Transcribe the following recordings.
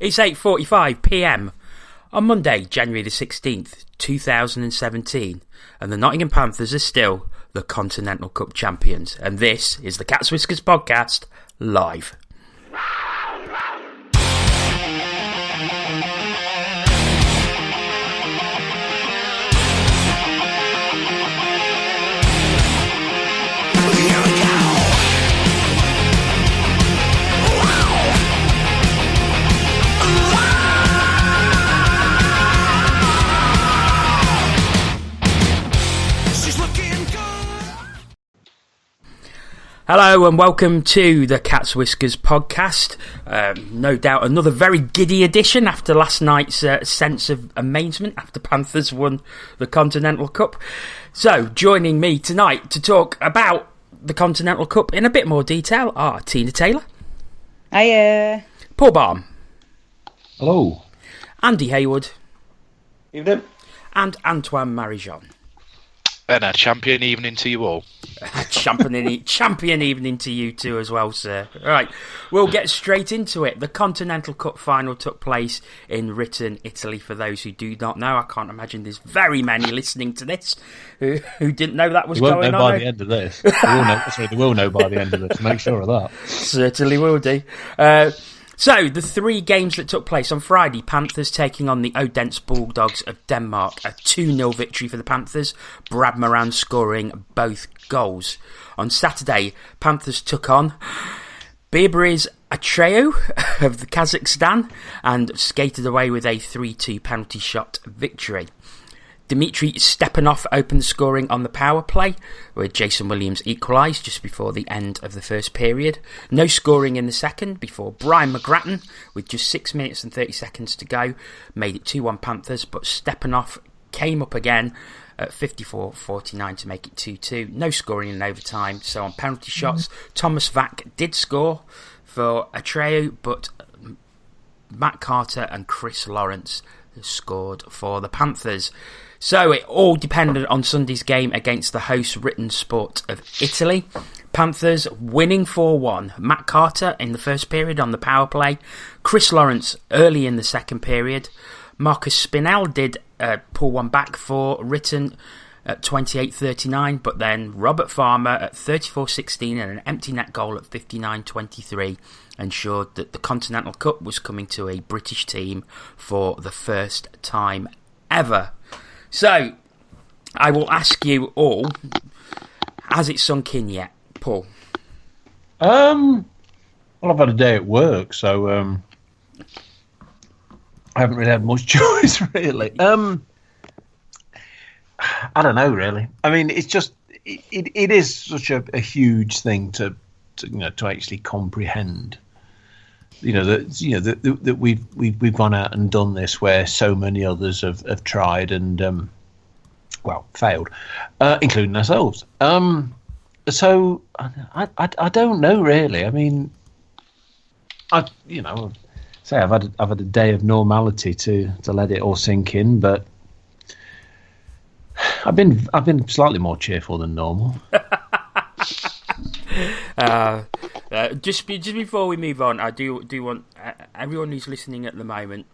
It's 8:45 p.m. on Monday, January the 16th, 2017, and the Nottingham Panthers are still the Continental Cup champions, and this is the Cats Whiskers podcast live. Hello and welcome to the Cats Whiskers podcast. No doubt another very giddy edition after last night's sense of amazement after Panthers won the Continental Cup. So joining me tonight to talk about the Continental Cup in a bit more detail are Tina Taylor. Hiya. Paul Balm. Hello. Andy Haywood. Evening. And Antoine Marie-Jeanne. And a champion evening to you all. Champion evening to you too as well, sir. Right, we'll get straight into it. The Continental Cup final took place in Ritten, Italy. For those who do not know, I can't imagine there's very many listening to this who didn't know that was going on. They won't know by the end of this. They will know by the end of this. Make sure of that. Certainly will do. So, the three games that took place on Friday, Panthers taking on the Odense Bulldogs of Denmark, a 2-0 victory for the Panthers, Brad Moran scoring both goals. On Saturday, Panthers took on Berberi's Atreo of the Kazakhstan and skated away with a 3-2 penalty shot victory. Dmitry Stepanov opened scoring on the power play, where Jason Williams equalised just before the end of the first period. No scoring in the second before Brian McGrattan, with just 6 minutes and 30 seconds to go, made it 2-1 Panthers, but Stepanov came up again at 54-49 to make it 2-2. No scoring in overtime, so on penalty shots, Thomas Vack did score for Atreo, but Matt Carter and Chris Lawrence scored for the Panthers. So it all depended on Sunday's game against the host Ritten Sport of Italy. Panthers winning 4-1. Matt Carter in the first period on the power play. Chris Lawrence early in the second period. Marcus Spinell did pull one back for Ritten at 28-39, but then Robert Farmer at 34-16 and an empty net goal at 59-23 ensured that the Continental Cup was coming to a British team for the first time ever. So, I will ask you all, has it sunk in yet, Paul? Well, I've had a day at work, so I haven't really had much choice, really. I don't know, really. I mean, it's just it is such a huge thing to actually comprehend. That we've gone out and done this where so many others have tried and failed, including ourselves. So I don't know, really. I mean, I've had a day of normality to let it all sink in, but I've been slightly more cheerful than normal. Just before we move on, I do want everyone who's listening at the moment.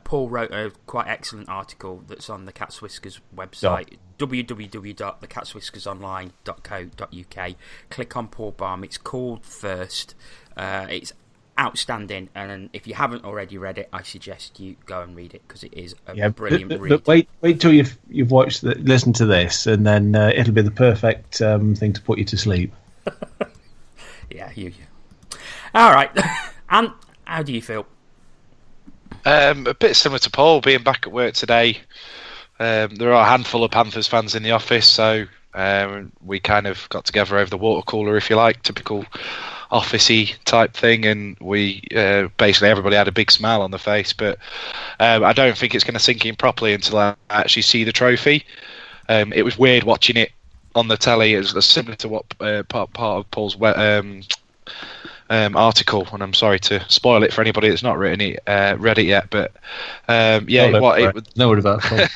Paul wrote a quite excellent article that's on the Cats Whiskers website, www.thecatswhiskersonline.co.uk. Click on Paul Balm. It's called First. It's outstanding, and if you haven't already read it, I suggest you go and read it because it is a brilliant read. But wait till you've watched listened to this, and then it'll be the perfect thing to put you to sleep. Yeah, you. All right, and how do you feel? A bit similar to Paul, being back at work today. There are a handful of Panthers fans in the office, so we kind of got together over the water cooler, if you like, typical officey type thing, and we basically everybody had a big smile on their face. But I don't think it's going to sink in properly until I actually see the trophy. It was weird watching it on the telly. It was similar to what part of Paul's article, and I'm sorry to spoil it for anybody that's not read it yet, but no worry about it.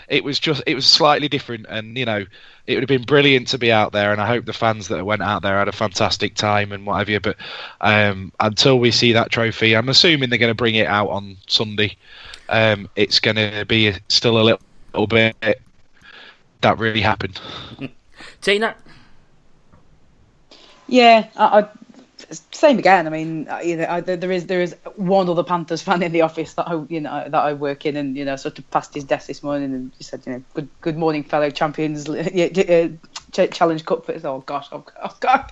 it it was slightly different, and it would have been brilliant to be out there, and I hope the fans that went out there had a fantastic time and what have you. But until we see that trophy, I'm assuming they're going to bring it out on Sunday. It's going to be still a little bit that really happened. Tina? Yeah, I same again. I mean, there is one other Panthers fan in the office that I work in, and sort of passed his desk this morning and he said, good morning, fellow champions, Challenge Cup. Oh gosh, oh god,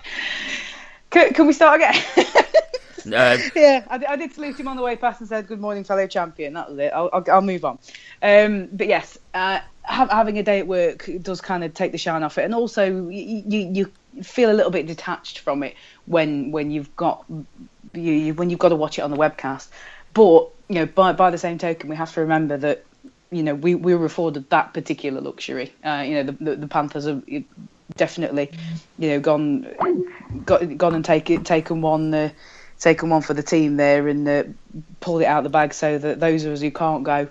can we start again? Yeah, I did salute him on the way past and said, good morning, fellow champion. That was it. I'll move on. But yes, having a day at work does kind of take the shine off it, and also you feel a little bit detached from it when you've got to watch it on the webcast. But by the same token, we have to remember that we were afforded that particular luxury. The Panthers have definitely gone and taken one for the team there, and pulled it out of the bag so that those of us who can't go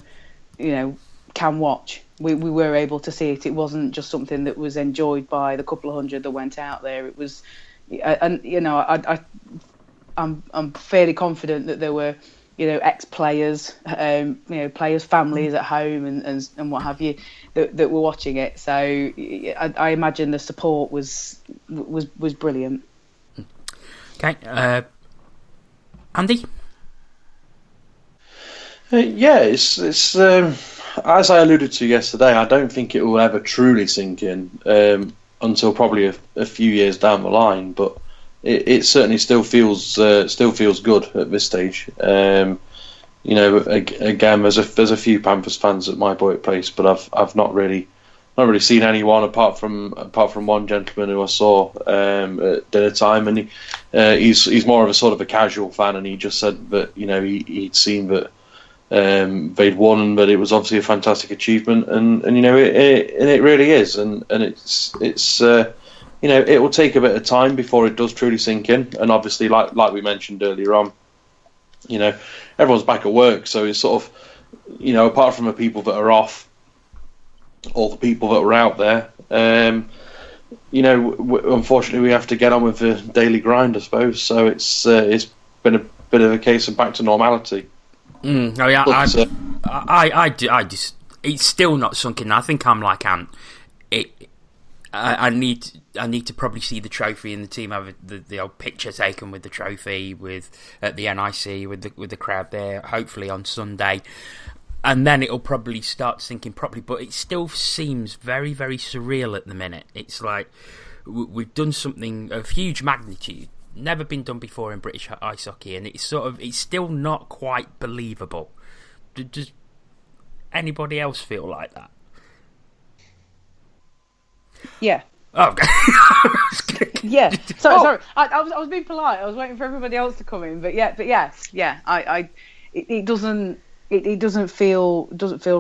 can watch. We were able to see it. It wasn't just something that was enjoyed by the couple of hundred that went out there. It was, and I'm fairly confident that there were ex-players, players' families at home and what have you that were watching it. So I imagine the support was brilliant. Okay, Andy. Yeah, it's as I alluded to yesterday. I don't think it will ever truly sink in until probably a few years down the line. But it certainly still feels good at this stage. Again, there's a few Panthers fans at my boy place, but I've not really seen anyone apart from one gentleman who I saw at dinner time, and he's more of a sort of a casual fan, and he just said that he'd seen that they'd won, but it was obviously a fantastic achievement, and it really is, and it's it will take a bit of time before it does truly sink in, and obviously like we mentioned earlier on, everyone's back at work, so it's sort of apart from the people that are off, all the people that were out there, unfortunately we have to get on with the daily grind, I suppose. So it's been a bit of a case of back to normality. I just, it's still not sunk in. I think I'm like Ant. I need to probably see the trophy and the team have the old picture taken with the trophy at the NIC with the crowd there, hopefully on Sunday, and then it'll probably start sinking properly. But it still seems very, very surreal at the minute. It's like we've done something of huge magnitude, never been done before in British ice hockey, and it's still not quite believable. Does anybody else feel like that? Yeah. Oh. Yeah. Sorry. I was being polite. I was waiting for everybody else to come in, but yes. It doesn't feel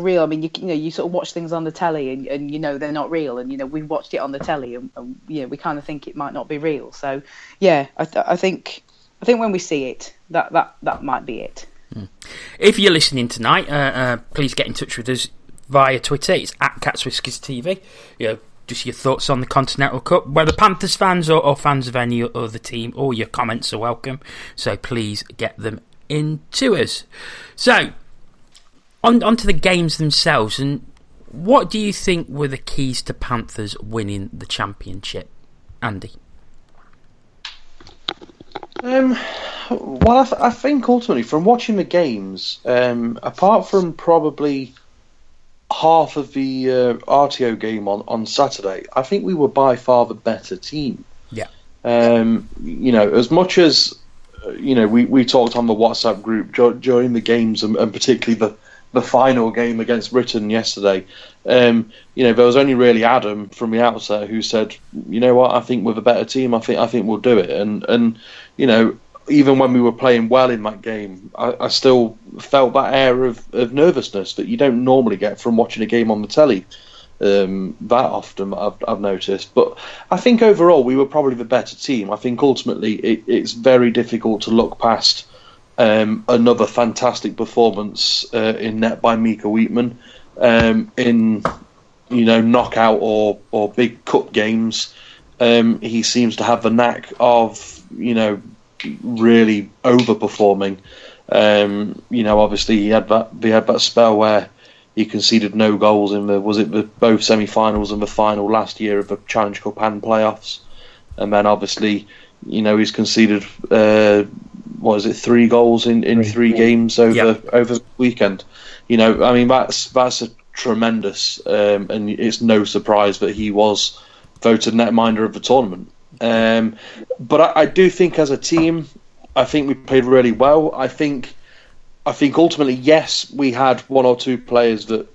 real. I mean, you sort of watch things on the telly, and they're not real, and we've watched it on the telly, and we kind of think it might not be real. So yeah, I think when we see it, that might be it. If you're listening tonight, please get in touch with us via Twitter. It's @CatsWhiskers TV. Just your thoughts on the Continental Cup, whether Panthers fans or fans of any other team. All your comments are welcome, so please get them into us. So on to the games themselves, and what do you think were the keys to Panthers winning the championship, Andy? Well, I think ultimately from watching the games, apart from probably half of the RTO game on Saturday, I think we were by far the better team. Yeah. As much as we talked on the WhatsApp group during the games, and particularly the final game against Britain yesterday, there was only really Adam from the outset who said, what, I think we're the better team. I think we'll do it. And even when we were playing well in that game, I still felt that air of nervousness that you don't normally get from watching a game on the telly that often, I've noticed. But I think overall we were probably the better team. I think ultimately it's very difficult to look past another fantastic performance in net by Mika Wheatman. in knockout or big cup games, he seems to have the knack of really overperforming. Obviously he had that spell where he conceded no goals in both semi-finals and the final last year of the Challenge Cup and playoffs, and then obviously he's conceded 3 goals in 3 games over the weekend. That's a tremendous, and it's no surprise that he was voted netminder of the tournament. But I do think as a team, I think we played really well. I think ultimately, yes, we had 1 or 2 players that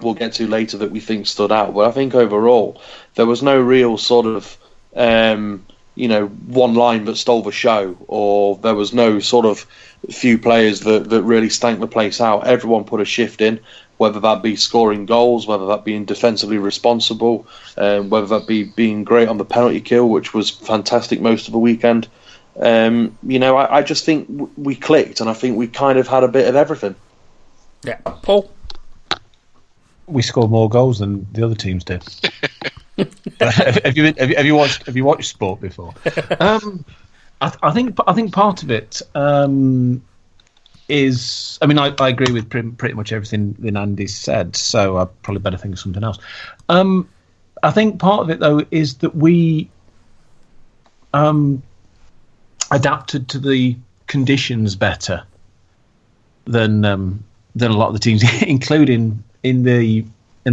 we'll get to later that we think stood out. But I think overall, there was no real sort of, one line that stole the show, or there was no sort of few players that really stank the place out. Everyone put a shift in, whether that be scoring goals, whether that being defensively responsible, whether that be being great on the penalty kill, which was fantastic most of the weekend. I just think we clicked, and I think we kind of had a bit of everything. Yeah, Paul. We scored more goals than the other teams did. Have you watched sport before? I think part of it is. I mean, I agree with pretty much everything that Andy said. So I probably better think of something else. I think part of it though is that we adapted to the conditions better than a lot of the teams, including in the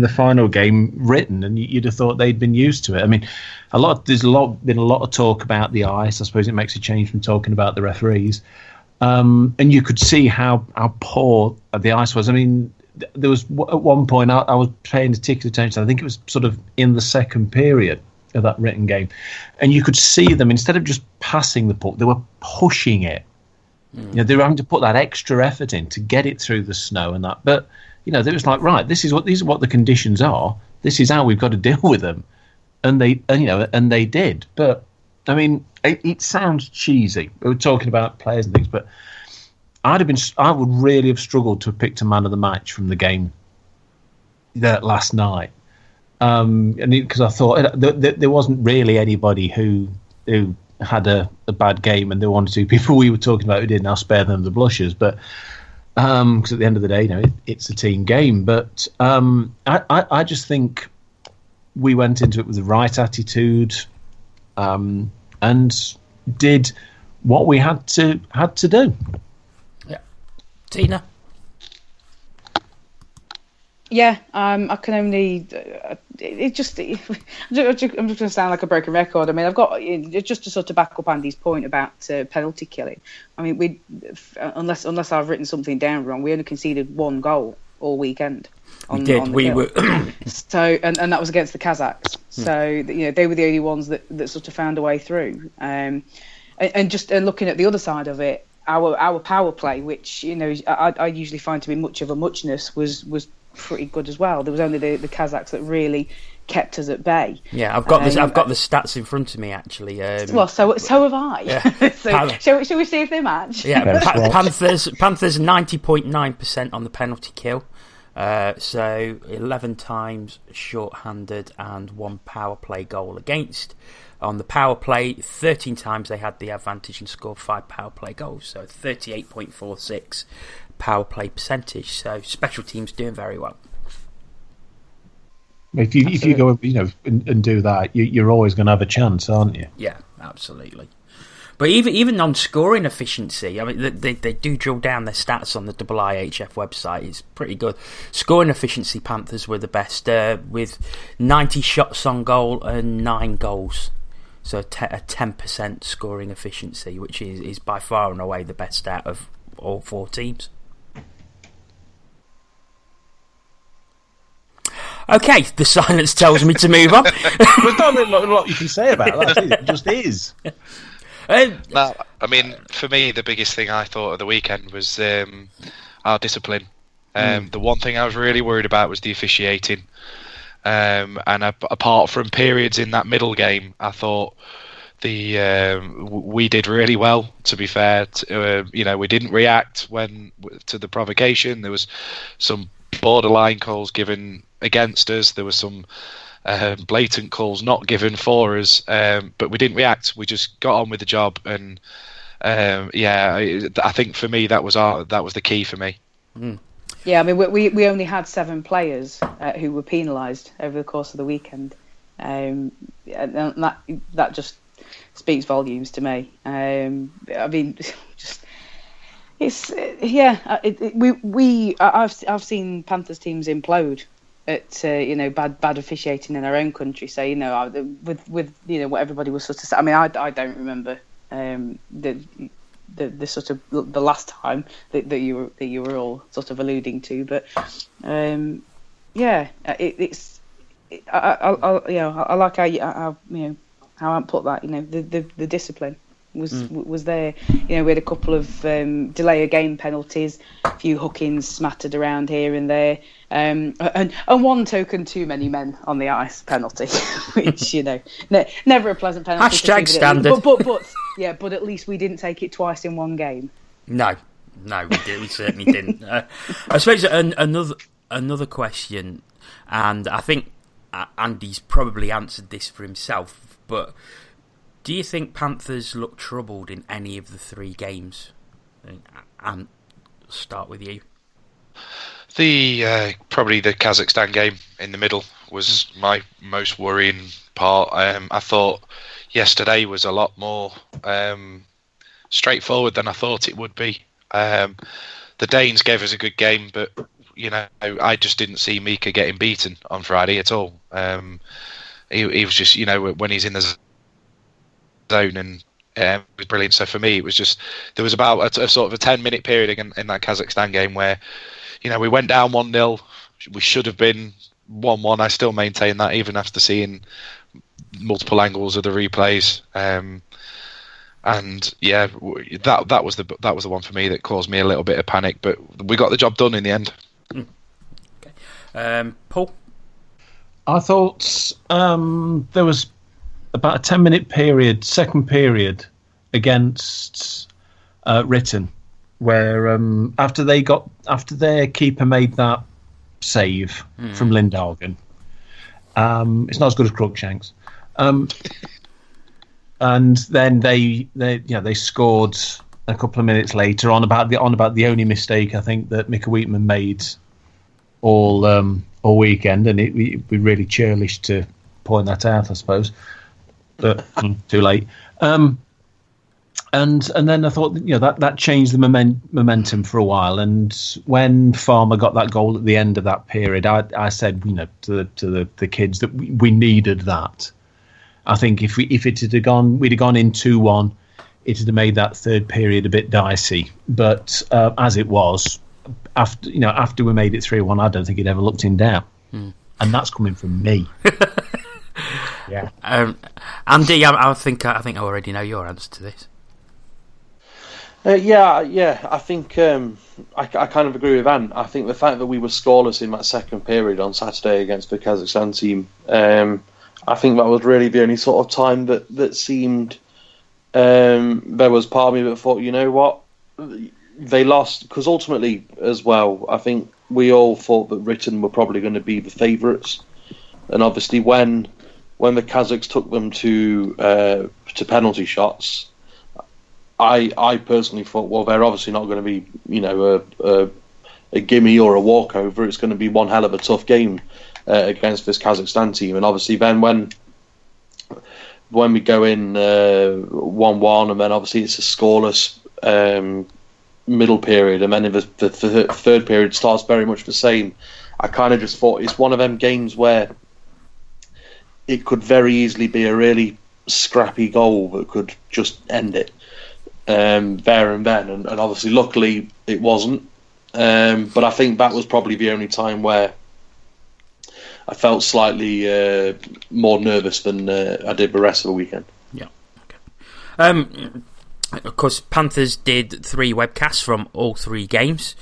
final game written, and you'd have thought they'd been used to it. I mean, there's been a lot of talk about the ice. I suppose it makes a change from talking about the referees, and you could see how poor the ice was. I mean, there was at one point I was paying particular attention. I think it was sort of in the second period of that written game, and you could see them, instead of just passing the puck, they were pushing it. They were having to put that extra effort in to get it through the snow and that. But they was like, right, these are what the conditions are. This is how we've got to deal with them, and they did. But I mean, it sounds cheesy. We were talking about players and things, but I would really have struggled to have picked a man of the match from the game last night. And because I thought there wasn't really anybody who had a bad game, and there were 1 or 2 people we were talking about who did. Now spare them the blushes, but because at the end of the day, it's a team game. But I just think we went into it with the right attitude, and did what we had to do. Yeah, Tina. Yeah, I can only. I'm just going to sound like a broken record. I mean, I've got just to sort of back up Andy's point about penalty killing. I mean, unless I've written something down wrong, we only conceded 1 goal all weekend. We were so, and that was against the Kazakhs. So they were the only ones that sort of found a way through. And looking at the other side of it, our power play, which I usually find to be much of a muchness, was pretty good as well. There was only the Kazakhs that really kept us at bay. Yeah, I've got the stats in front of me actually. Well, so have I. Yeah. Shall we see if they match? Yeah, Panthers 90.9% on the penalty kill. So 11 times short-handed and 1 power play goal against. On the power play, 13 times they had the advantage and scored 5 power play goals. So 38.46 power play percentage. So special teams doing very well. If you go and do that, you're always going to have a chance, aren't you? Yeah, absolutely. But even on scoring efficiency, I mean, they do drill down their stats on the EIHL website. It's pretty good. Scoring efficiency, Panthers were the best with 90 shots on goal and 9 goals. So a 10% scoring efficiency, which is by far and away the best out of all 4 teams. Okay, the silence tells me to move on. There's not a lot you can say about that. It just is. No, I mean, for me, the biggest thing I thought of the weekend was our discipline. The one thing I was really worried about was the officiating. And apart from periods in that middle game, I thought we did really well. To be fair, we didn't react to the provocation. There was some borderline calls given against us. There were some blatant calls not given for us, but we didn't react. We just got on with the job, and I think for me that was the key for me. Mm. Yeah, I mean, we only had 7 players who were penalised over the course of the weekend, and that just speaks volumes to me. I mean, just it's I've seen Panthers teams implode at bad officiating in our own country. So with what everybody was sort of saying. I mean, I don't remember the sort of the last time that you were all sort of alluding to, but I like how Ant put that. The discipline was there. We had a couple of delay of game penalties, a few hookings smattered around here and there, and one token too many men on the ice penalty, which never a pleasant penalty. Hashtag standard. But at least we didn't take it twice in one game. No, we certainly didn't. I suppose another question, and I think Andy's probably answered this for himself, but do you think Panthers look troubled in any of the 3 games? And start with you. Probably the Kazakhstan game in the middle was my most worrying part. I thought yesterday was a lot more straightforward than I thought it would be. The Danes gave us a good game, but I just didn't see Mika getting beaten on Friday at all. He was just when he's in the zone, and it was brilliant. So for me, it was just there was about a sort of a 10-minute period in that Kazakhstan game where we went down 1-0. We should have been 1-1. I still maintain that, even after seeing multiple angles of the replays. And that was the one for me that caused me a little bit of panic. But we got the job done in the end. Okay. Paul? I thought there was about a 10-minute period, second period, against Ritten, where after their keeper made that save from Lindhagen, it's not as good as Cruikshank's, and then they scored a couple of minutes later on about the only mistake I think that Mika Wheatman made all weekend, and we'd be really churlish to point that out, I suppose. But too late. And then I thought that changed the momentum for a while. And when Farmer got that goal at the end of that period, I said to the kids that we needed that. I think if we'd have gone in 2-1, it'd have made that third period a bit dicey. But as it was, after we made it 3-1, I don't think it ever looked in doubt. And that's coming from me. Yeah. Andy, I think I already know your answer to this. I think I kind of agree with Ant. I think the fact that we were scoreless in that second period on Saturday against the Kazakhstan team, I think that was really the only sort of time that seemed there was part of me that thought, what, they lost, because ultimately as well, I think we all thought that Ritten were probably going to be the favourites, and obviously when the Kazakhs took them to penalty shots, I personally thought, well, they're obviously not going to be, a gimme or a walkover. It's going to be one hell of a tough game against this Kazakhstan team. And obviously then when we go in 1-1, and then obviously it's a scoreless middle period, and then the third period starts very much the same, I kind of just thought it's one of them games where it could very easily be a really scrappy goal that could just end it there and then, and obviously luckily it wasn't, but I think that was probably the only time where I felt slightly more nervous than I did the rest of the weekend. Yeah. Okay. Of course, Panthers did 3 webcasts from all 3 games,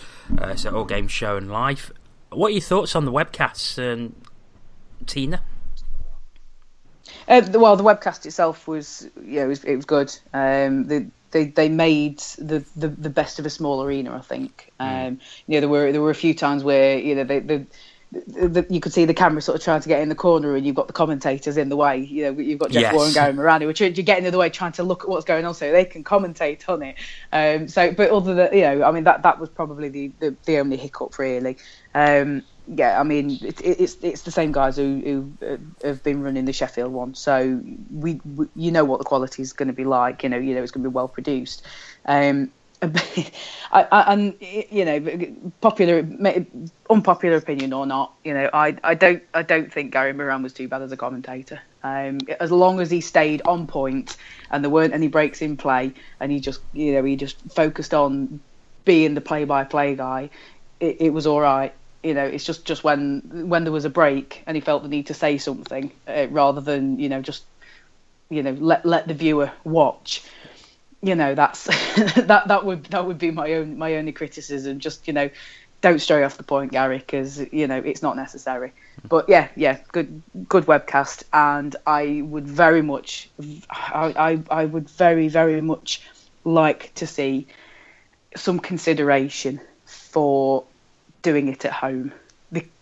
so all games shown live. What are your thoughts on the webcasts, Tina? The webcast itself was, it was good. they made the best of a small arena, I think. There were a few times where you could see the camera sort of trying to get in the corner, and you've got the commentators in the way. You've got Jeff Warren, Gary Moran, who are getting in the way, trying to look at what's going on so they can commentate on it. But other than that was probably the only hiccup, really. It's the same guys who have been running the Sheffield one, so we what the quality is going to be like. It's going to be well produced. Unpopular opinion or not, I don't think Gary Moran was too bad as a commentator. As long as he stayed on point and there weren't any breaks in play, and he just focused on being the play-by-play guy, it was all right. It's just when there was a break and he felt the need to say something, rather than let the viewer watch. That's that would be my only criticism. Just don't stray off the point, Gary, because it's not necessary. But good webcast, and I would very much like to see some consideration for doing it at home.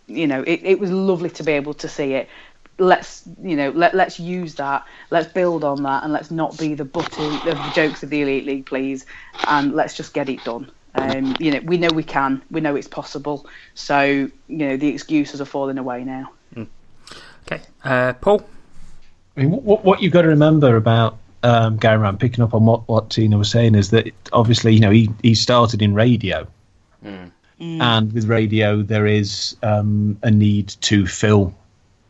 It was lovely to be able to see it. Let's use that. Let's build on that, and let's not be the butt of the jokes of the Elite League, please. And let's just get it done. We know we can. We know it's possible. So the excuses are falling away now. Okay, Paul. I mean, what you've got to remember about Gary Moran, picking up on what Tina was saying, is that obviously he started in radio. And with radio, there is a need to fill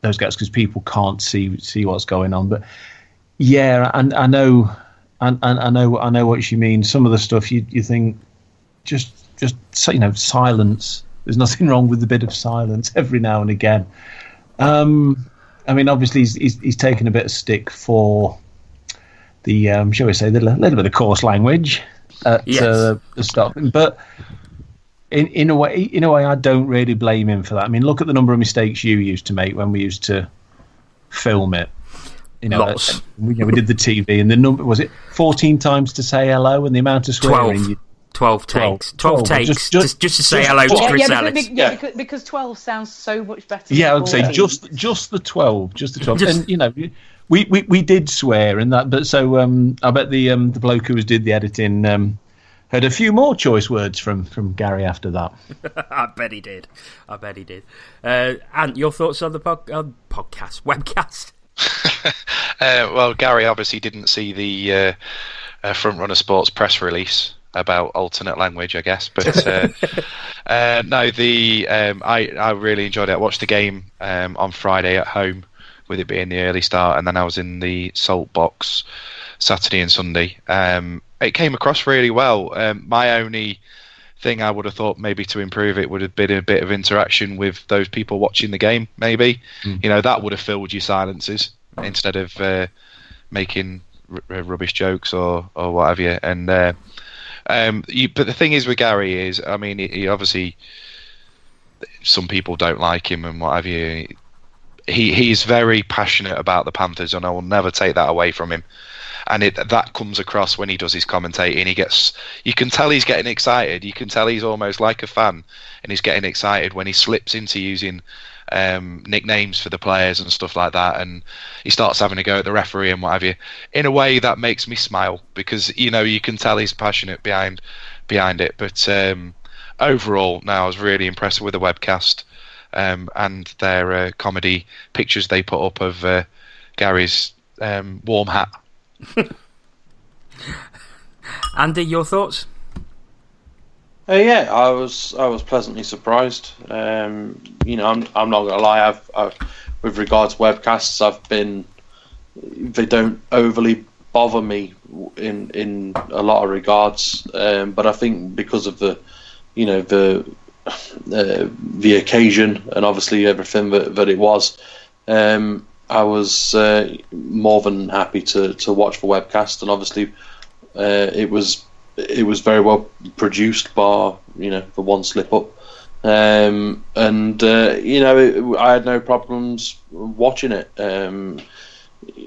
those gaps because people can't see what's going on. But and I know what you mean. Some of the stuff you think just silence. There's nothing wrong with a bit of silence every now and again. Obviously he's taken a bit of stick for the shall we say the little bit of coarse language at the start, but. In a way, I don't really blame him for that. I mean, look at the number of mistakes you used to make when we used to film it. Lots. We did the TV, and the number was it 14 times to say hello, and the amount of swearing. 12 takes. 12 takes just to say hello to Chris Ellis. Because 12 sounds so much better. Yeah, I would say just the 12, and we did swear in that, but so I bet the bloke who did the editing. Heard a few more choice words from Gary after that. I bet he did. Ant, your thoughts on the webcast? Well, Gary obviously didn't see the Front Runner Sports press release about alternate language, I guess. But I really enjoyed it. I watched the game on Friday at home, with it being the early start, and then I was in the Salt Box Saturday and Sunday. It came across really well. My only thing I would have thought maybe to improve it would have been a bit of interaction with those people watching the game, maybe. That would have filled your silences instead of making rubbish jokes or what have you. And but the thing is with Gary is, he obviously, some people don't like him and what have you. He's very passionate about the Panthers, and I will never take that away from him. And that comes across when he does his commentating. You can tell he's getting excited. You can tell he's almost like a fan, and he's getting excited when he slips into using nicknames for the players and stuff like that. And he starts having a go at the referee and what have you. In a way, that makes me smile because you can tell he's passionate behind it. But overall, now I was really impressed with the webcast and their comedy pictures they put up of Gary's warm hat. Andy, your thoughts? I was pleasantly surprised. I'm not gonna lie. I've with regards to webcasts, they don't overly bother me in a lot of regards. But I think because of the occasion and obviously everything that it was. I was more than happy to watch the webcast, and obviously it was very well produced, bar the one slip up, I had no problems watching it.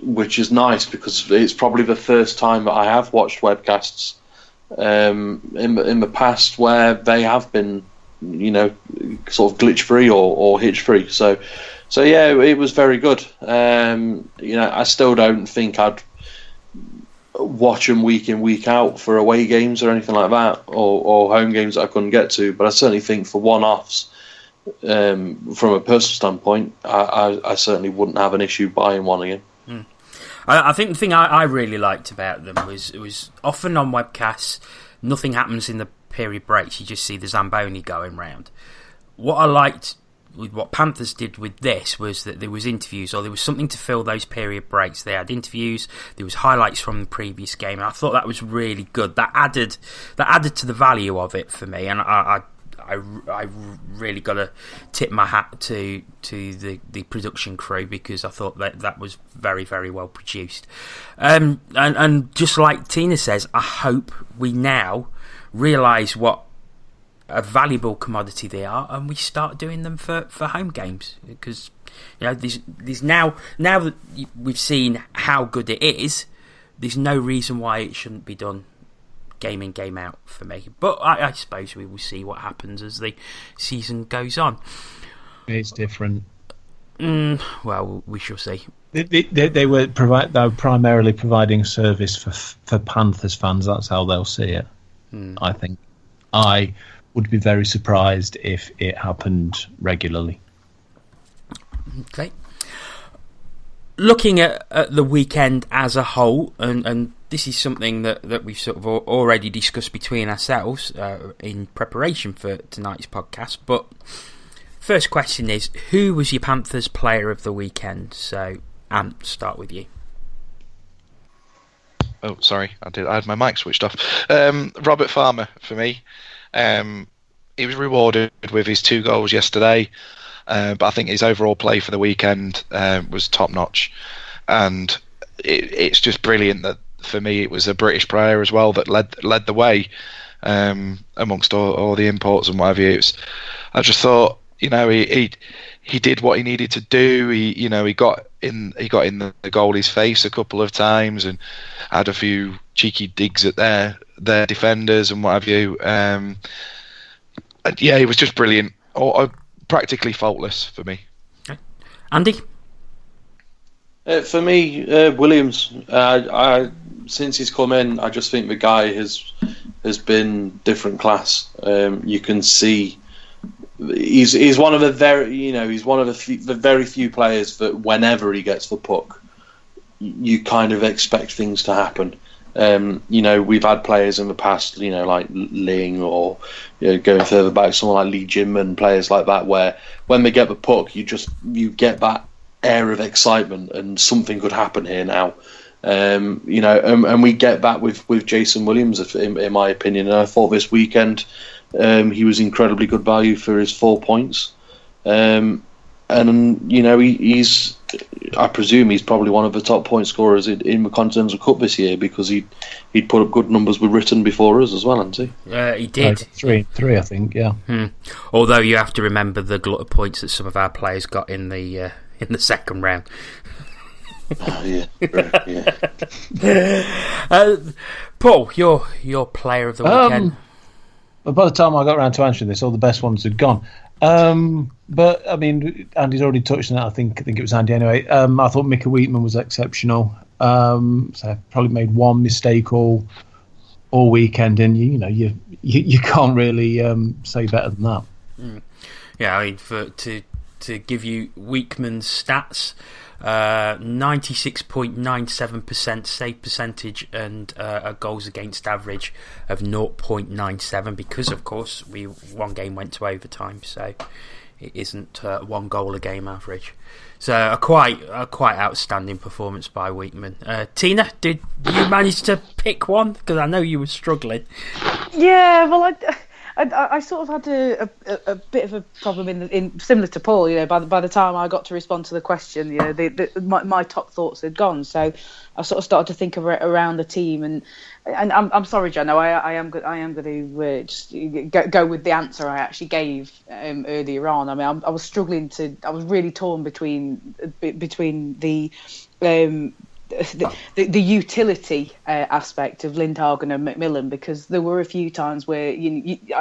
which is nice because it's probably the first time that I have watched webcasts in the past where they have been, sort of glitch free or hitch free. So yeah, it was very good. I still don't think I'd watch them week in, week out for away games or anything like that, or home games that I couldn't get to. But I certainly think for one-offs, from a personal standpoint, I certainly wouldn't have an issue buying one again. I think the thing I really liked about them was it was often on webcasts, nothing happens in the period breaks. You just see the Zamboni going round. What I liked with what Panthers did with this was that there was interviews, or there was something to fill those period breaks. They had interviews, there was highlights from the previous game, and I thought that was really good. That added to the value of it for me, and I really got to tip my hat to the production crew, because I thought that was very, very well produced. And just like Tina says, I hope we now realise what a valuable commodity they are, and we start doing them for home games, because there's now that we've seen how good it is, there's no reason why it shouldn't be done game in, game out for me. But I suppose we will see what happens as the season goes on. It's different. Well, we shall see. They were primarily providing service for Panthers fans. That's how they'll see it. I think. I would be very surprised if it happened regularly. Okay. Looking at the weekend as a whole, and this is something that we've sort of already discussed between ourselves in preparation for tonight's podcast, but first question is, who was your Panthers player of the weekend? So, Ant, start with you. Oh, sorry, I had my mic switched off. Robert Farmer for me. He was rewarded with his 2 goals yesterday, but I think his overall play for the weekend was top notch, and it's just brilliant that for me it was a British player as well that led the way amongst all the imports and whatever. I just thought, he did what he needed to do. He got in the goalie's face a couple of times and had a few cheeky digs at their defenders and what have you. And yeah, he was just brilliant, or practically faultless for me. Okay. Andy? For me, Williams. Since he's come in, I just think the guy has been different class. You can see he's one of the very few players that whenever he gets the puck, you kind of expect things to happen. We've had players in the past, like Ling, or going further back, someone like Lee Jim, players like that, where when they get the puck, you get that air of excitement and something could happen here now. And we get that with Jason Williams, in my opinion. And I thought this weekend he was incredibly good value for his 4 points. He's, I presume he's probably one of the top point scorers in the Continental Cup this year, because he'd put up good numbers with Written before us as well, hadn't he? He did. 3, I think, yeah. Although you have to remember the glut of points that some of our players got in the second round. Yeah. Paul, your player of the weekend. But by the time I got around to answering this, all the best ones had gone. But I mean, Andy's already touched on that. I think it was Andy anyway. I thought Mika Wheatman was exceptional. So I probably made one mistake all weekend, and you can't really say better than that. Yeah, I mean, to give you Wheatman's stats. 96.97% save percentage and a goals against average of 0.97, because of course one game went to overtime, so it isn't 1 goal a game average. So a quite outstanding performance by Wheatman. Tina, did you manage to pick one? Because I know you were struggling. Yeah, well, I sort of had a bit of a problem in similar to Paul. By the time I got to respond to the question, my top thoughts had gone. So I sort of started to think around the team, and I'm sorry, Jono, I am going to just go with the answer I actually gave earlier on. I mean, I was struggling I was really torn between the the utility aspect of Lindhagen and McMillan, because there were a few times where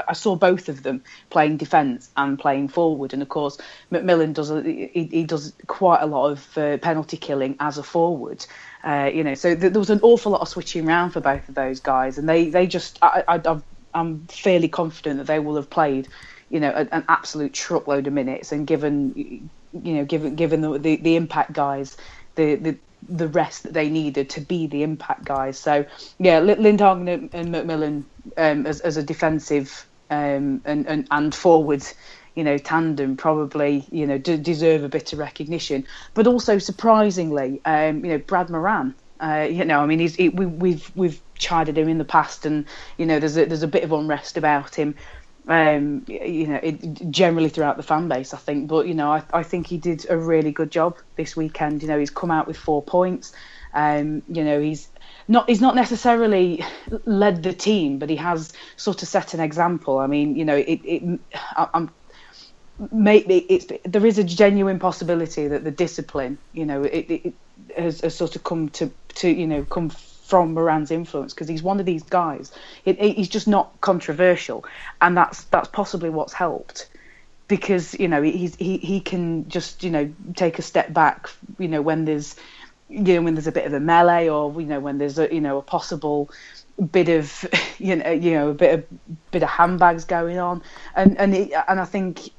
I saw both of them playing defence and playing forward, and of course McMillan does quite a lot of penalty killing as a forward, so there was an awful lot of switching around for both of those guys, and they just I'm fairly confident that they will have played an absolute truckload of minutes, and given the impact guys the rest that they needed to be the impact guys. So yeah, Lindhagen and McMillan as a defensive and forward tandem probably deserve a bit of recognition, but also surprisingly Brad Moran, we've chided him in the past, and there's a bit of unrest about him generally throughout the fan base, I think. But I think he did a really good job this weekend. He's come out with 4 points. He's not necessarily led the team, but he has sort of set an example. I mean, there is a genuine possibility that the discipline, it has sort of come to come from Moran's influence, because he's one of these guys. He's just not controversial, and that's possibly what's helped, because he can just take a step back when there's a bit of a melee, or when there's a possible bit of a bit of handbags going on, and I think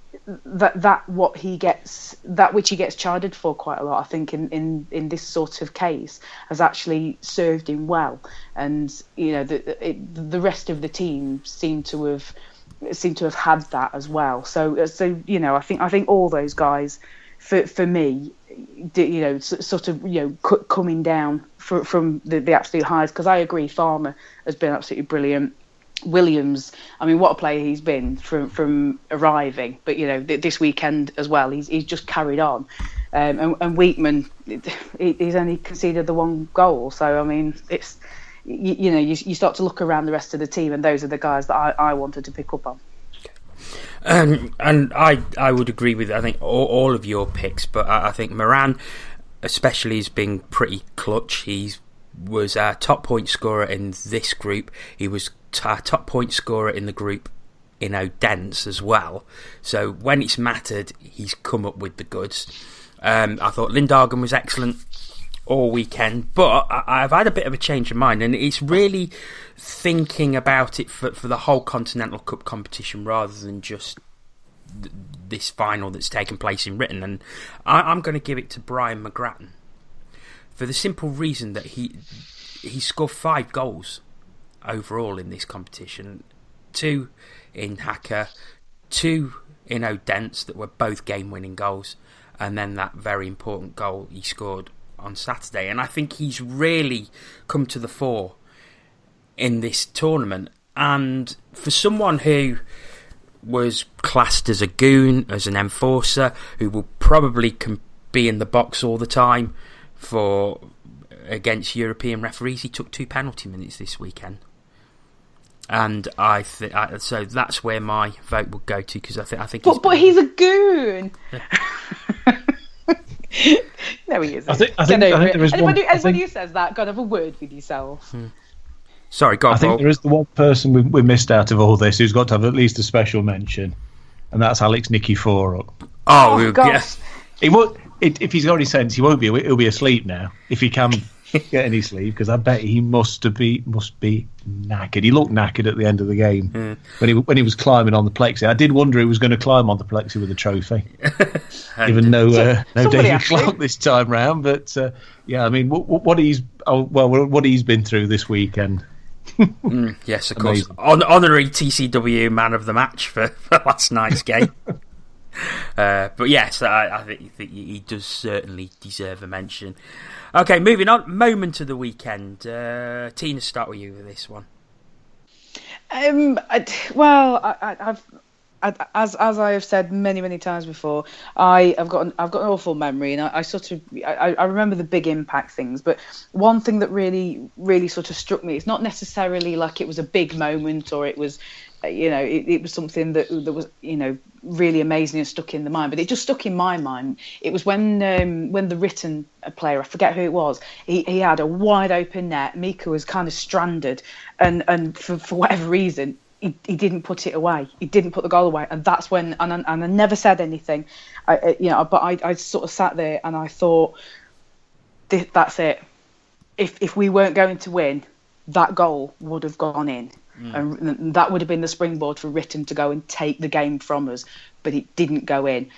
that which he gets chided for quite a lot, I think in this sort of case, has actually served him well, and the rest of the team seem to have had that as well. So I think all those guys for me, sort of coming down from the absolute highs, because I agree Farmer has been absolutely brilliant. Williams, I mean, what a player he's been from arriving, but this weekend as well, he's just carried on, and Wheatman, he's only conceded the 1 goal. So I mean, it's you start to look around the rest of the team, and those are the guys that I wanted to pick up on. And I would agree with I think all of your picks, but I think Moran especially has been pretty clutch. He was a top point scorer in this group. He was top point scorer in the group in Odense as well. So when it's mattered, he's come up with the goods. I thought Lindhagen was excellent all weekend, but I've had a bit of a change of mind, and it's really thinking about it for the whole Continental Cup competition rather than just this final that's taken place in Britain. And I'm going to give it to Brian McGrattan, for the simple reason that he scored 5 goals overall in this competition, 2 in Hacker, 2 in Odense that were both game-winning goals, and then that very important goal he scored on Saturday. And I think he's really come to the fore in this tournament, and for someone who was classed as a goon, as an enforcer, who will probably be in the box all the time against European referees, he took 2 penalty minutes this weekend. And so that's where my vote would go to, because I think. But he's a goon. No, he isn't. I think there is anybody who says that, God, have a word with yourself. Sorry, go on, I think there is the one person we missed out of all this who's got to have at least a special mention, and that's Alex Nikiforuk. Oh gosh. Yeah. He won't. If he's got any sense, he'll be asleep now if he can get any sleep, because I bet he must be knackered. He looked knackered at the end of the game when he was climbing on the plexi. I did wonder he was going to climb on the plexi with a trophy, even no David Clark this time round. But yeah, I mean, what he's been through this weekend. Yes, of course. Honorary TCW man of the match for last night's game. But yes, I think he does certainly deserve a mention. Okay, moving on. Moment of the weekend. Tina, start with you with this one. I've as I have said many times before, I've got an awful memory, and I remember the big impact things. But one thing that really sort of struck me, it's not necessarily like it was a big moment or it was, it was something that was really amazing and stuck in the mind. But it just stuck in my mind. It was when the written player, I forget who it was, he had a wide open net. Mika was kind of stranded, and for whatever reason, he didn't put it away. He didn't put the goal away, and that's when. And I never said anything, but I sort of sat there and I thought, that's it. If we weren't going to win, that goal would have gone in, and that would have been the springboard for Written to go and take the game from us. But it didn't go in,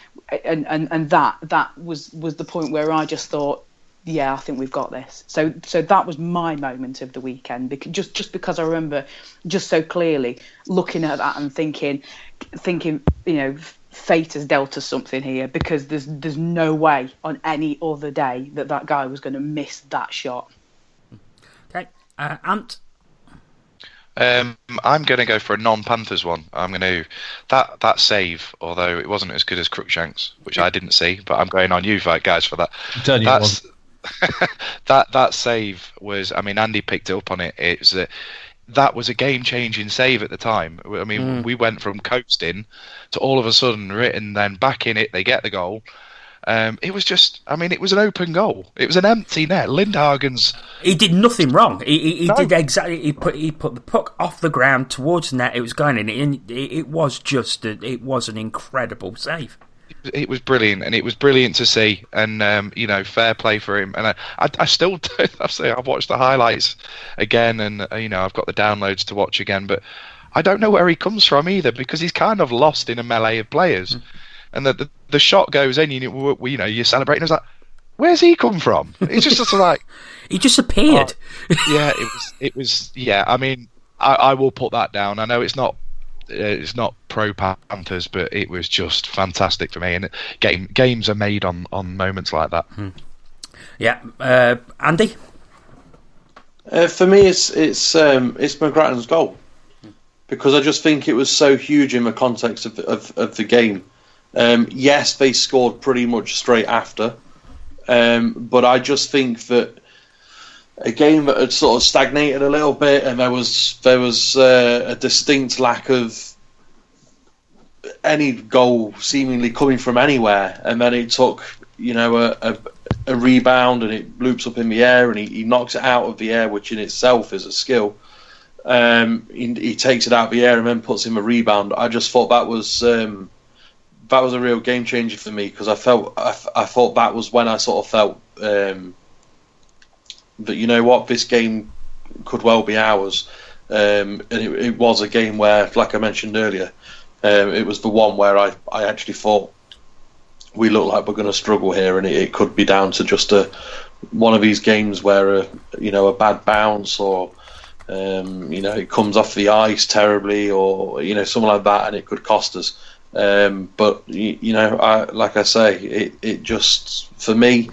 and that was the point where I just thought, yeah, I think we've got this. So that was my moment of the weekend, because just because I remember just so clearly looking at that and thinking, fate has dealt us something here, because there's no way on any other day that guy was going to miss that shot. Okay, Ant. I'm going to go for a non-Panthers one. I'm going to that save, although it wasn't as good as Cruikshank's, which I didn't see, but I'm going on you guys for that. That's that save was. I mean, Andy picked up on it. That was a game-changing save at the time. I mean, we went from coasting to all of a sudden Written, then back in it. They get the goal. It was just. I mean, it was an open goal. It was an empty net. Lindhagen's. He did nothing wrong. He did exactly. He put the puck off the ground towards the net. It was going in. It was just. It was an incredible save. It was brilliant, and it was brilliant to see. And fair play for him. And I still do. I've watched the highlights again, and I've got the downloads to watch again. But I don't know where he comes from either, because he's kind of lost in a melee of players. And the shot goes in, you're celebrating. I was like, where's he come from? It's just sort of like he just appeared. Yeah, it was. Yeah, I mean, I will put that down. I know it's not pro Panthers, but it was just fantastic for me. And games are made on moments like that. Yeah, Andy. For me, it's McGrattan's goal, because I just think it was so huge in the context of the game. Yes, they scored pretty much straight after, but I just think that a game that had sort of stagnated a little bit, and there was a distinct lack of any goal seemingly coming from anywhere, and then it took a rebound and it loops up in the air and he knocks it out of the air, which in itself is a skill. He takes it out of the air and then puts in a rebound. I just thought that was a real game changer for me, because I thought that was when I sort of felt that this game could well be ours, and it was a game where, like I mentioned earlier, it was the one where I actually thought we look like we're going to struggle here, and it could be down to just one of these games where a bad bounce, or it comes off the ice terribly, or something like that, and it could cost us. But like I say, it just, for me,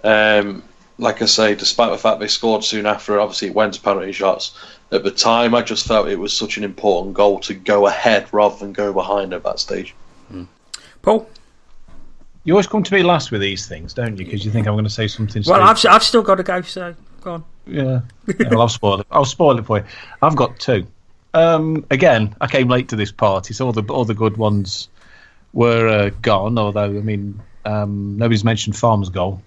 like I say, despite the fact they scored soon after, obviously it went to penalty shots. At the time, I just felt it was such an important goal to go ahead rather than go behind at that stage. Paul, you always come to me last with these things, don't you? Because you think I'm going to say something. Well, I've still got to go, so go on. Yeah. Well, I'll spoil it for you. I've got two. Again, I came late to this party, so all the good ones were gone. Although, I mean, nobody's mentioned Farm's goal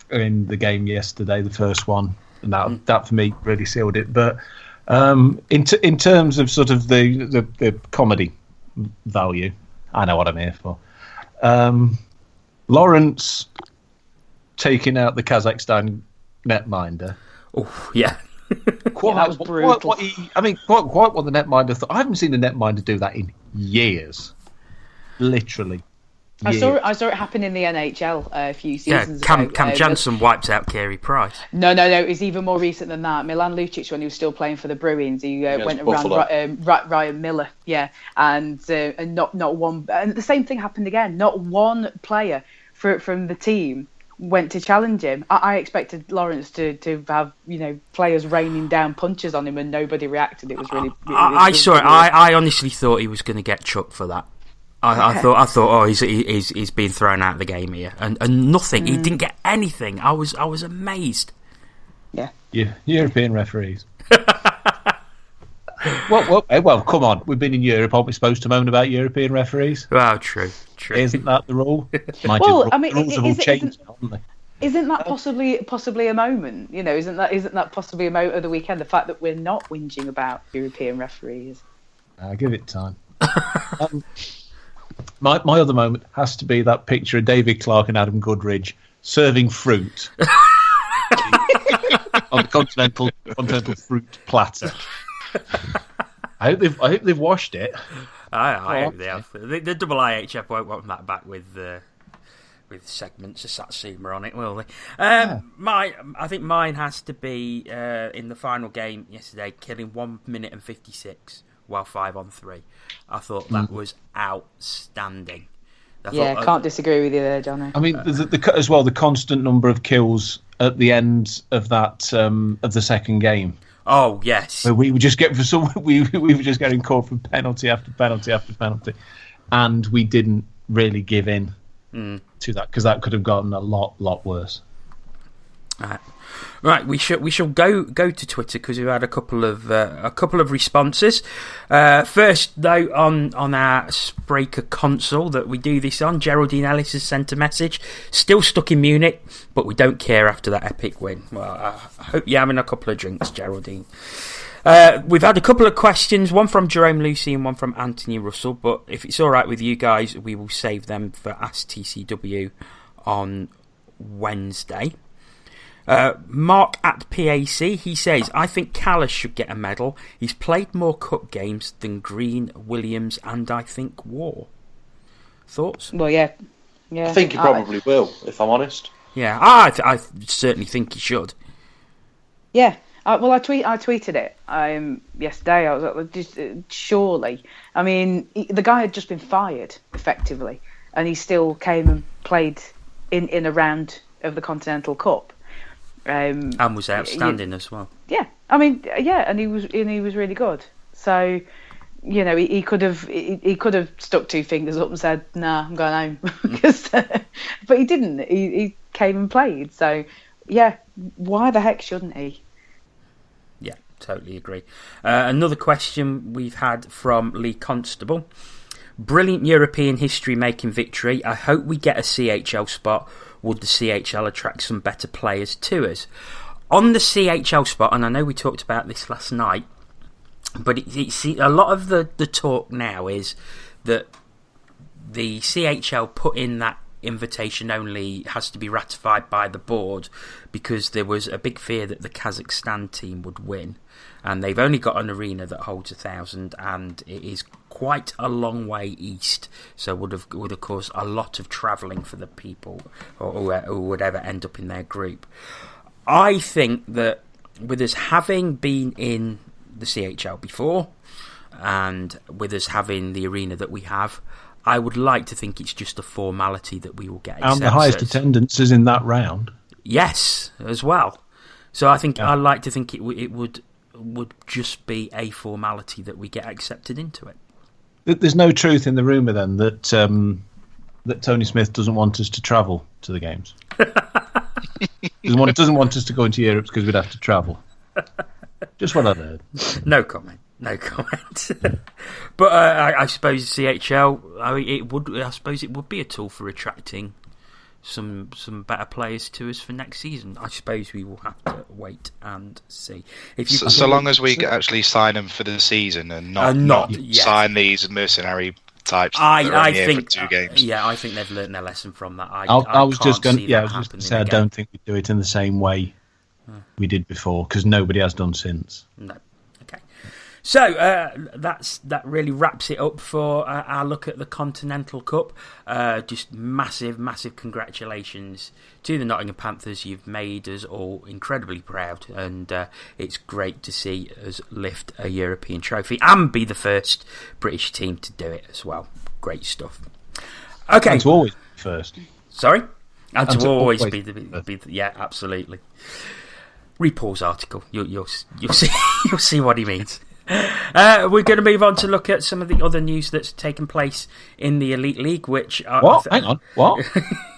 in the game yesterday, the first one, and that for me really sealed it. But in terms of sort of the comedy value, I know what I'm here for. Lawrence taking out the Kazakhstan netminder. Oh yeah. Quite, that was brutal. Quite what the netminder thought. I haven't seen a netminder do that in years. Literally. Years. I saw it happen in the EIHL a few seasons ago. Cam Jansen wiped out Carey Price. No, it's even more recent than that. Milan Lucic, when he was still playing for the Bruins, he went around Ryan Miller, and not one. And the same thing happened again. Not one player from the team went to challenge him. I expected Lawrence to have players raining down punches on him, and nobody reacted. It was really. I saw it. I honestly thought he was going to get chucked for that. I thought, oh, he's been thrown out of the game here, and nothing. He didn't get anything. I was amazed. Yeah. European referees. Well, come on. We've been in Europe. Aren't we supposed to moan about European referees? Well, true. Isn't that the rule? Well, I mean, the rules have all changed, haven't they? Isn't that possibly a moment? You know, isn't that possibly a moment of the weekend? The fact that we're not whinging about European referees. I'll give it time. My other moment has to be that picture of David Clark and Adam Goodridge serving fruit on the continental fruit platter. I hope they've washed it. I hope they have. The double IHF won't want that back with segments of Satsuma on it, will they? I think mine has to be in the final game yesterday, killing 1 minute and 56 while 5-on-3. I thought that was outstanding. Can't disagree with you there, Johnny. I mean, as well, the constant number of kills at the end of that of the second game. Oh yes, where we were just getting we were just getting caught from penalty after penalty after penalty, and we didn't really give in to that, because that could have gotten a lot worse. Right, we shall go to Twitter, because we've had a couple of responses. First, though, on our Spreaker console that we do this on, Geraldine Ellis has sent a message. Still stuck in Munich, but we don't care after that epic win. Well, I hope you're having a couple of drinks, Geraldine. We've had a couple of questions, one from Jerome Lucy and one from Anthony Russell, but if it's all right with you guys, we will save them for Ask TCW on Wednesday. Mark at PAC, he says, I think Callis should get a medal. He's played more cup games than Green, Williams, and I think War. Thoughts? Well, yeah. I think he probably will, if I'm honest. Yeah, I certainly think he should. Yeah. I tweeted it yesterday. I was like, just, surely. I mean, the guy had just been fired, effectively, and he still came and played in a round of the Continental Cup. And was outstanding as well. Yeah, I mean, and he was really good. So, you know, he could have stuck two fingers up and said, "Nah, I'm going home," but he didn't. He came and played. So, yeah, why the heck shouldn't he? Yeah, totally agree. Another question we've had from Lee Constable. Brilliant European history-making victory. I hope we get a CHL spot. Would the CHL attract some better players to us? On the CHL spot, and I know we talked about this last night, but a lot of the talk now is that the CHL put in that invitation only has to be ratified by the board, because there was a big fear that the Kazakhstan team would win, and they've only got an arena that holds 1,000, and it is quite a long way east, so would have caused a lot of travelling for the people who would ever end up in their group. I think that with us having been in the CHL before, and with us having the arena that we have, I would like to think it's just a formality that we will get accepted. And the highest attendance is in that round. Yes, as well. So I think I like to think it would just be a formality that we get accepted into it. There's no truth in the rumour then that Tony Smith doesn't want us to travel to the games. doesn't want us to go into Europe because we'd have to travel. Just what I've heard. No comment. But I suppose CHL. I suppose it would be a tool for attracting some better players to us for next season. I suppose we will have to wait and see. So long as we actually sign them for the season and not sign these mercenary types. I think for 2 games. Yeah, I think they've learned their lesson from that. I was just going to say I don't think we do it in the same way we did before, because nobody has done since. No. So that really wraps it up for our look at the Continental Cup. Just massive congratulations to the Nottingham Panthers. You've made us all incredibly proud, and it's great to see us lift a European trophy and be the first British team to do it as well. Great stuff. Okay, and to always be first. Sorry, and to always be yeah, absolutely. Read Paul's article. You'll see what he means. We're going to move on to look at some of the other news that's taken place in the Elite League, which... What? Hang on. What?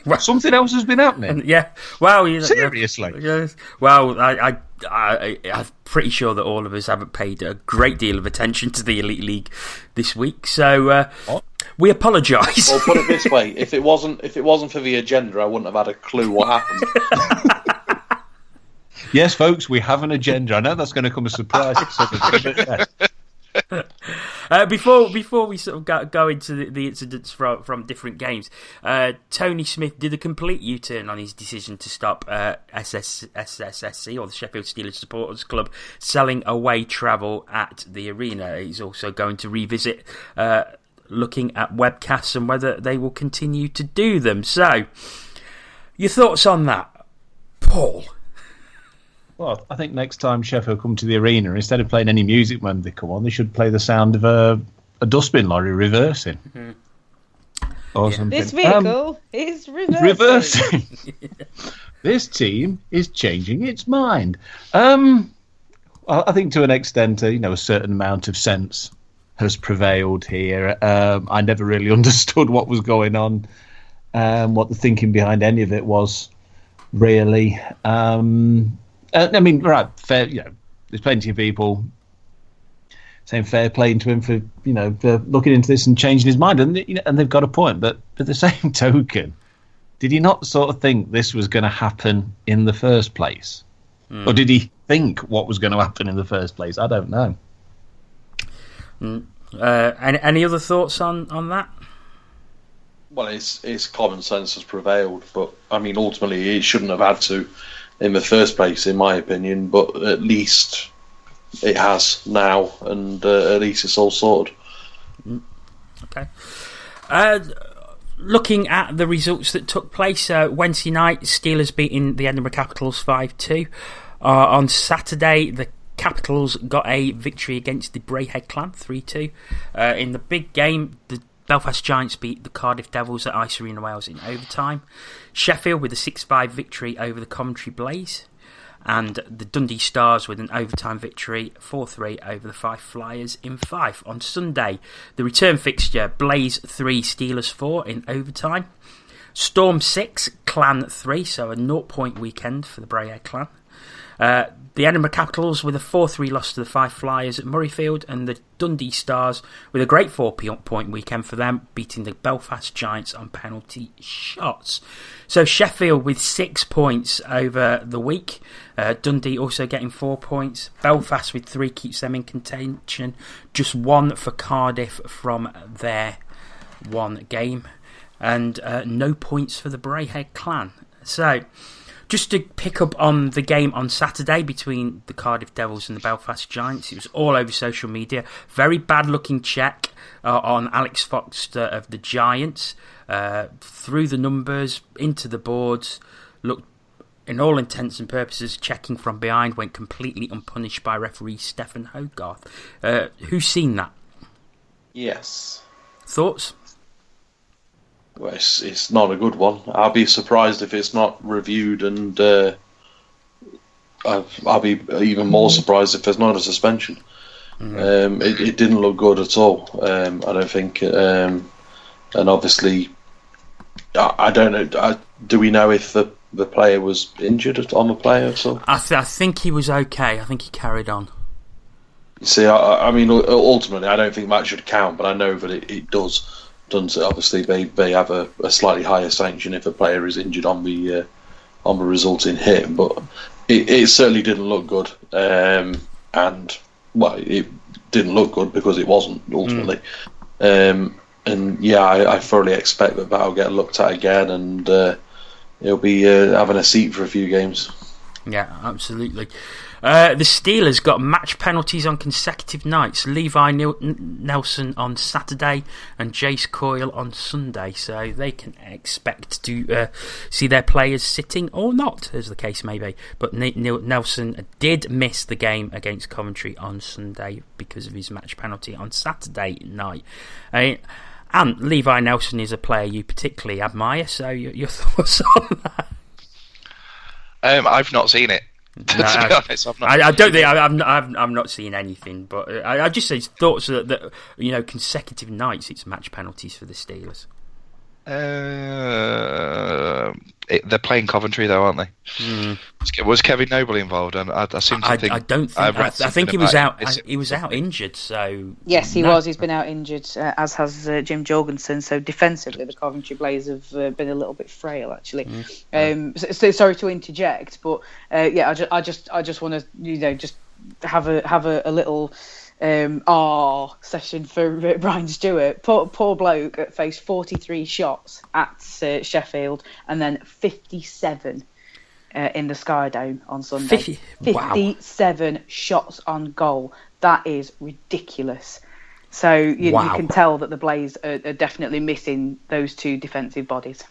Well, something else has been happening? Yeah. Well, seriously? Well, I'm pretty sure that all of us haven't paid a great deal of attention to the Elite League this week, so we apologise. Well, put it this way: if it wasn't for the agenda, I wouldn't have had a clue what happened. Yes, folks, we have an agenda. I know that's going to come as a surprise to some of you. Before we sort of go into the incidents from different games, Tony Smith did a complete U-turn on his decision to stop SSSC, or the Sheffield Steelers Supporters Club, selling away travel at the arena. He's also going to revisit looking at webcasts and whether they will continue to do them. So, your thoughts on that, Paul? Well, I think next time Sheffield come to the arena, instead of playing any music when they come on, they should play the sound of a dustbin lorry reversing. Mm-hmm. Or something. This vehicle is reversing. This team is changing its mind. I think to an extent, a certain amount of sense has prevailed here. I never really understood what was going on, what the thinking behind any of it was, really. Right, fair. There's plenty of people saying fair play to him for looking into this and changing his mind, and they've got a point. But by the same token, did he not sort of think this was going to happen in the first place, or did he think what was going to happen in the first place? I don't know. Any other thoughts on that? Well, it's common sense has prevailed, but I mean, ultimately, it shouldn't have had to in the first place, in my opinion. But at least it has now, and at least it's all sorted. Okay. Looking at the results that took place Wednesday night, Steelers beating the Edinburgh Capitals 5-2. On Saturday, the Capitals got a victory against the Braehead Clan 3-2. In the big game, the Belfast Giants beat the Cardiff Devils at Ice Arena Wales in overtime. Sheffield with a 6-5 victory over the Coventry Blaze. And the Dundee Stars with an overtime victory 4-3 over the Fife Flyers in Fife. On Sunday, the return fixture, Blaze 3, Steelers 4 in overtime. Storm 6, Clan 3, so a 0-point weekend for the Braehead Clan. The Edinburgh Capitals with a 4-3 loss to the Fife Flyers at Murrayfield, and the Dundee Stars with a great 4-point weekend for them, beating the Belfast Giants on penalty shots. So Sheffield with 6 points over the week. Dundee also getting 4 points. Belfast with 3 keeps them in contention. Just 1 for Cardiff from their one game. And no points for the Braehead Clan. So, just to pick up on the game on Saturday between the Cardiff Devils and the Belfast Giants, it was all over social media. Very bad looking check on Alex Foster of the Giants. Through the numbers, into the boards, looked, in all intents and purposes, checking from behind, went completely unpunished by referee Stefan Hogarth. Who's seen that? Yes. Thoughts? Well, it's not a good one. I'll be surprised if it's not reviewed, and I'll be even more surprised if there's not a suspension. Mm-hmm. It didn't look good at all. I don't think, and obviously, I don't know. Do we know if the player was injured on the player at all? I think he was okay. I think he carried on. You see, I mean, ultimately, I don't think that should count, but I know that it does. Obviously, they have a slightly higher sanction if a player is injured on the resulting hit, but it certainly didn't look good, and well, it didn't look good because it wasn't ultimately, and yeah, I thoroughly expect that'll get looked at again, and it'll be having a seat for a few games. Yeah, absolutely. The Steelers got match penalties on consecutive nights. Levi Nelson on Saturday and Jace Coyle on Sunday. So they can expect to see their players sitting or not, as the case may be. But Nelson did miss the game against Coventry on Sunday because of his match penalty on Saturday night. And Levi Nelson is a player you particularly admire. So your thoughts on that? I've not seen it. To be honest, I'm not. I don't think I'm not seeing anything, but I just say thoughts that consecutive nights it's match penalties for the Steelers. They're playing Coventry though, aren't they? Was Kevin Noble involved? And I seem to think I don't think. I think he was out. He was out injured. So yes, he was. He's been out injured, as has Jim Jorgensen. So defensively, the Coventry Blaze have been a little bit frail, actually. So sorry to interject, but I just want to just have a little. Session for Brian Stewart. Poor bloke faced 43 shots at Sheffield and then 57 in the Sky Dome on Sunday. 57 shots on goal. That is ridiculous. So you can tell that the Blaze are definitely missing those two defensive bodies.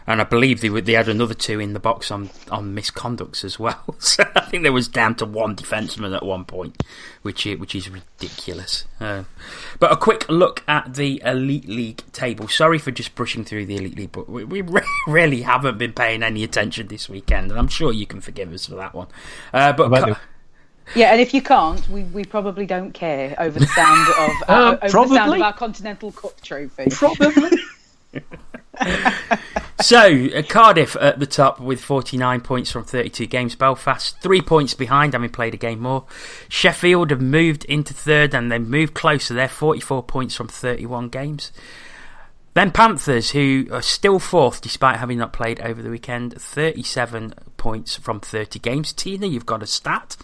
And I believe they had another two in the box on misconducts as well. So I think there was down to one defenseman at one point, which is ridiculous. But a quick look at the Elite League table. Sorry for just brushing through the Elite League, but we really haven't been paying any attention this weekend, and I'm sure you can forgive us for that one. Yeah, and if you can't, we probably don't care over the sound of the sound of our Continental Cup trophy. Probably. So, Cardiff at the top with 49 points from 32 games. Belfast 3 points behind, having played a game more. Sheffield have moved into third and they've moved closer. They're 44 points from 31 games. Then Panthers, who are still fourth despite having not played over the weekend, 37 points from 30 games. Tina, you've got a stat?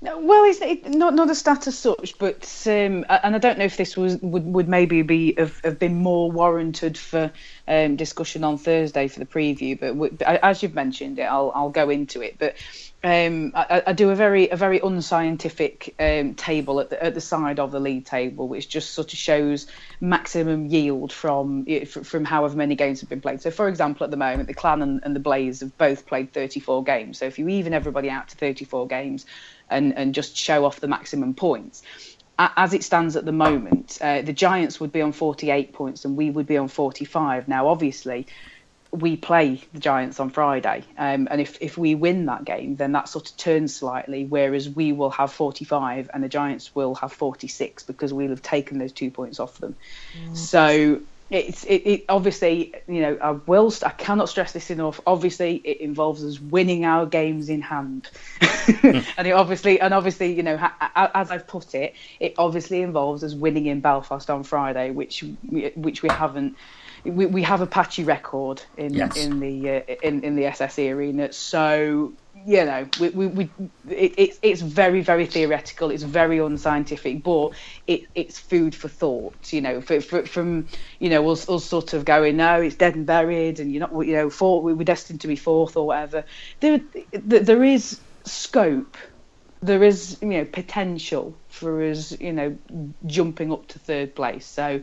Well, it's not a stat as such, but and I don't know if this would maybe have been more warranted for discussion on Thursday for the preview. But as you've mentioned it, I'll go into it. But I do a very unscientific table at the side of the league table, which just sort of shows maximum yield from however many games have been played. So, for example, at the moment, the Clan and the Blaze have both played 34 games. So if you even everybody out to 34 games and just show off the maximum points, as it stands at the moment, the Giants would be on 48 points and we would be on 45. Now, obviously, we play the Giants on Friday, and if we win that game, then that sort of turns slightly, whereas we will have 45 and the Giants will have 46 because we'll have taken those 2 points off them. So it obviously, I cannot stress this enough. Obviously, it involves us winning our games in hand, and obviously, as I've put it, it obviously involves us winning in Belfast on Friday, which we haven't. We have a patchy record in the SSE arena, so it's very, very theoretical. It's very unscientific, but it's food for thought. From us sort of going, no, it's dead and buried, and we're destined to be fourth or whatever. There is scope. There is potential for us jumping up to third place. So.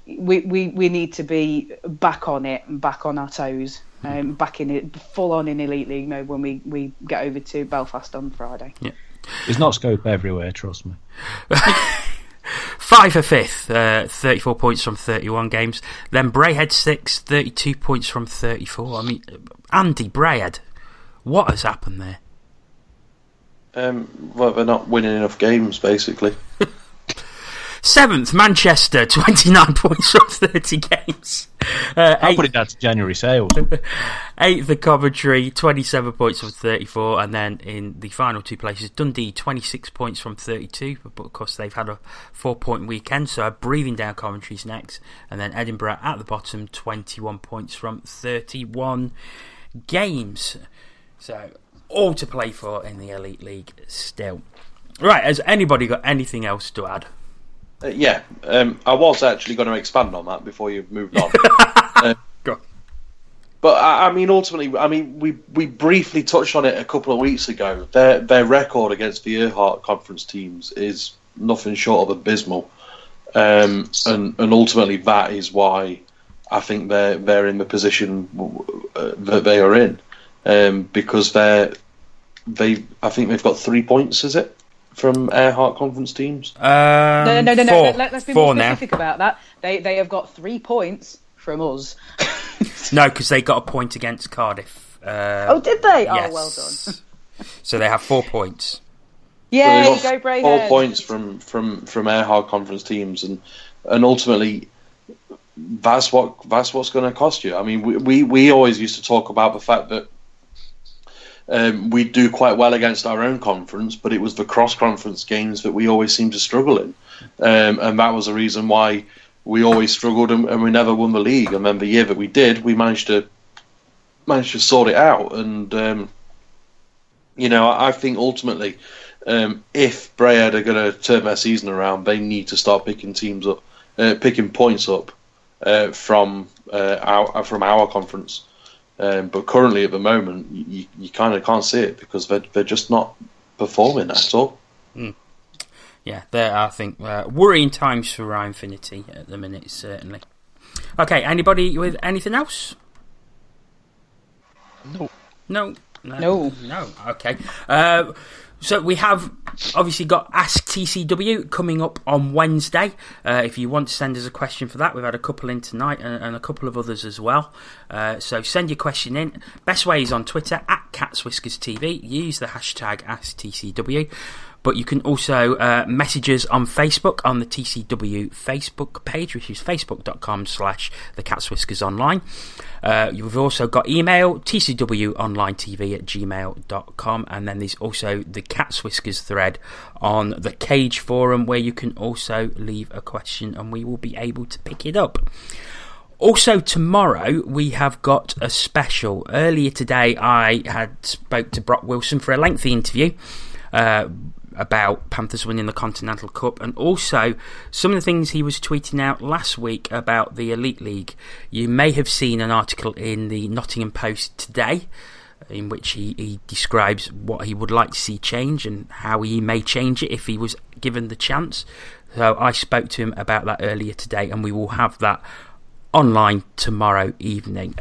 We need to be back on it and back on our toes, back in it, full on in Elite League mode when we get over to Belfast on Friday. Yeah, there's not scope everywhere, trust me. 5 for fifth, 34 points from 31 games. Then Braehead 6, 32 points from 34. I mean, Andy Braehead, what has happened there? Well, they're not winning enough games, basically. 7th, Manchester, 29 points from 30 games. I'll put it down to January sales. 8th, the Coventry, 27 points from 34. And then in the final two places, Dundee, 26 points from 32. But of course, they've had a 4-point weekend, so breathing down Coventry's next. And then Edinburgh at the bottom, 21 points from 31 games. So all to play for in the Elite League still. Right, has anybody got anything else to add? I was actually going to expand on that before you moved on. Go on. But I mean, ultimately, we briefly touched on it a couple of weeks ago. Their record against the EIHL conference teams is nothing short of abysmal, and ultimately that is why I think they're in the position that they are in, because I think they've got 3 points. Is it? From EIHL conference teams? No. Let's be more specific now. about that. They have got 3 points from us. No, because they got a point against Cardiff. Oh, did they? Yes. Oh, well done. So they have 4 points. Yeah, So you they go got Brayhead. 4 points from EIHL conference teams, and ultimately that's what's going to cost you. I mean, we always used to talk about the fact that we do quite well against our own conference, but it was the cross-conference games that we always seemed to struggle in, and that was the reason why we always struggled and we never won the league. And then the year that we did, we managed to sort it out. And I think ultimately, if Brayhead are going to turn their season around, they need to start picking points up from our conference. But currently, at the moment, you kind of can't see it because they're just not performing at all. Yeah, there are, I think, worrying times for Infinity at the minute, certainly. Okay, anybody with anything else? No. Okay. So we have obviously got Ask TCW coming up on Wednesday. If you want to send us a question for that, we've had a couple in tonight and a couple of others as well. So send your question in. Best way is on Twitter @CatsWhiskersTV. Use the hashtag AskTCW. But you can also message us on Facebook on the TCW Facebook page, which is facebook.com/thecatswhiskersonline. You've also got email, tcwonlinetv@gmail.com, and then there's also the Cats Whiskers thread on the Cage Forum, where you can also leave a question and we will be able to pick it up. Also tomorrow we have got a special. Earlier today I had spoke to Brock Wilson for a lengthy interview about Panthers winning the Continental Cup, and also some of the things he was tweeting out last week about the Elite League. You may have seen an article in the Nottingham Post today in which he describes what he would like to see change and how he may change it if he was given the chance. So I spoke to him about that earlier today, and we will have that online tomorrow evening.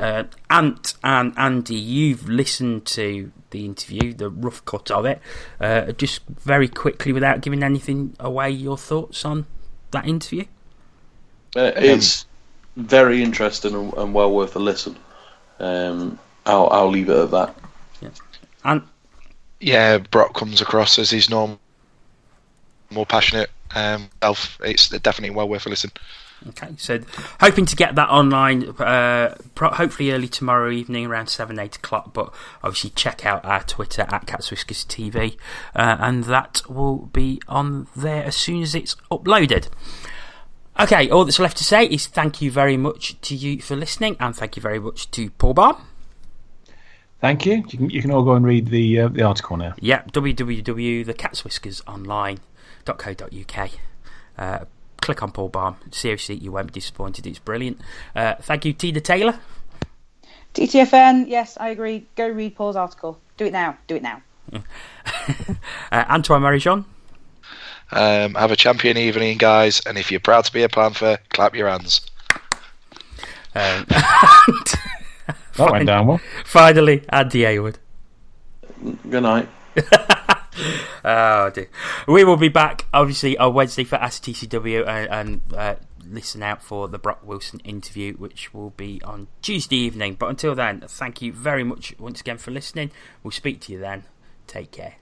Ant and Andy, you've listened to the interview, the rough cut of it. Just very quickly, without giving anything away, your thoughts on that interview? It's very interesting and well worth a listen. I'll leave it at that. Yeah. And Brock comes across as he's more passionate. It's definitely well worth a listen. Okay, so hoping to get that online hopefully early tomorrow evening around 7-8 o'clock, but obviously check out our Twitter @CatsWhiskersTV, and that will be on there as soon as it's uploaded. Okay, all that's left to say is thank you very much to you for listening, and thank you very much to Paul Balm. Thank you. You can all go and read the article now. Yeah, www.thecatswhiskersonline.co.uk. Click on Paul Balm. Seriously, you won't be disappointed. It's brilliant. Thank you, Tina Taylor. TTFN, yes, I agree. Go read Paul's article. Do it now. Antoine Marie-Jeanne. Have a champion evening, guys, and if you're proud to be a Panther, clap your hands. That went down well. Finally, Andy Haywood. Good night. Oh dear. We will be back obviously on Wednesday for Ask TCW, and listen out for the Brock Wilson interview, which will be on Tuesday evening. But until then, thank you very much once again for listening. We'll speak to you then. Take care.